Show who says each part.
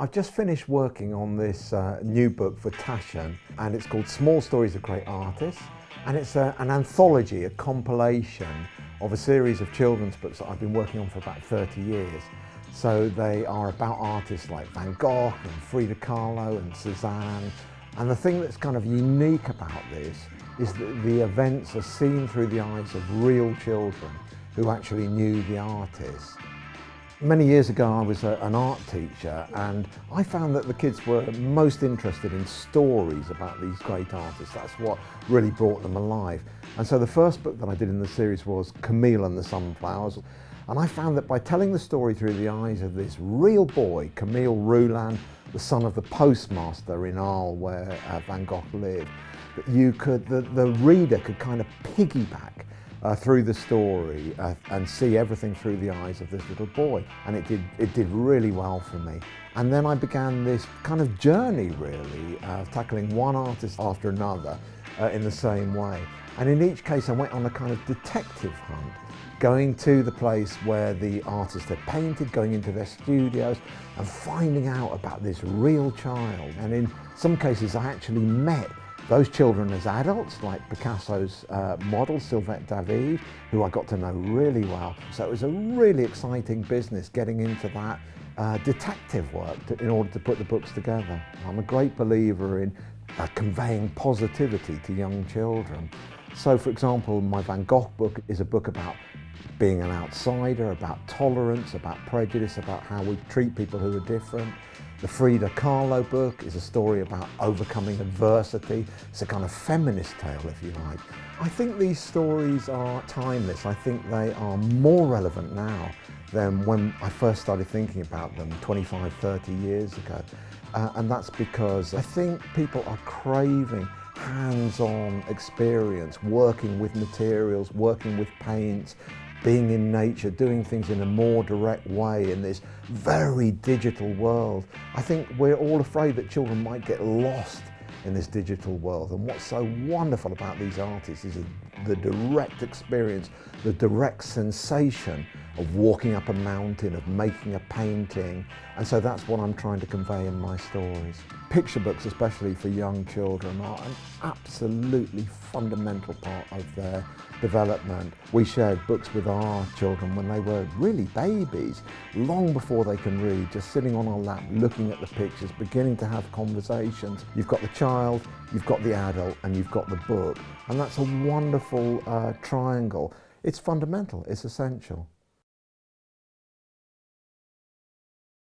Speaker 1: I've just finished working on this new book for TASCHEN, and it's called Small Stories of Great Artists, and it's an anthology, a compilation of a series of children's books that I've been working on for about 30 years. So they are about artists like Van Gogh and Frida Kahlo and Cézanne, and the thing that's kind of unique about this is that the events are seen through the eyes of real children who actually knew the artists. Many years ago I was an art teacher, and I found that the kids were most interested in stories about these great artists. That's what really brought them alive. And so the first book that I did in the series was Camille and the Sunflowers. And I found that by telling the story through the eyes of this real boy, Camille Rouland, the son of the postmaster in Arles where Van Gogh lived, that the reader could kind of piggyback through the story and see everything through the eyes of this little boy, and it did really well for me. And then I began this kind of journey really, tackling one artist after another in the same way. And in each case I went on a kind of detective hunt, going to the place where the artist had painted, going into their studios and finding out about this real child. And in some cases I actually met those children as adults, like Picasso's model, Sylvette David, who I got to know really well. So it was a really exciting business getting into that detective work in order to put the books together. I'm a great believer in conveying positivity to young children. So for example, my Van Gogh book is a book about being an outsider, about tolerance, about prejudice, about how we treat people who are different. The Frida Kahlo book is a story about overcoming adversity. It's a kind of feminist tale, if you like. I think these stories are timeless. I think they are more relevant now than when I first started thinking about them 25, 30 years ago. And that's because I think people are craving hands-on experience, working with materials, working with paints, being in nature, doing things in a more direct way in this very digital world. I think we're all afraid that children might get lost in this digital world. And what's so wonderful about these artists is the direct experience, the direct sensation of walking up a mountain, of making a painting. And so that's what I'm trying to convey in my stories. Picture books, especially for young children, are an absolutely fundamental part of their development. We shared books with our children when they were really babies, long before they can read, just sitting on our lap, looking at the pictures, beginning to have conversations. You've got the child, you've got the adult, and you've got the book. And that's a wonderful triangle. It's fundamental, it's essential.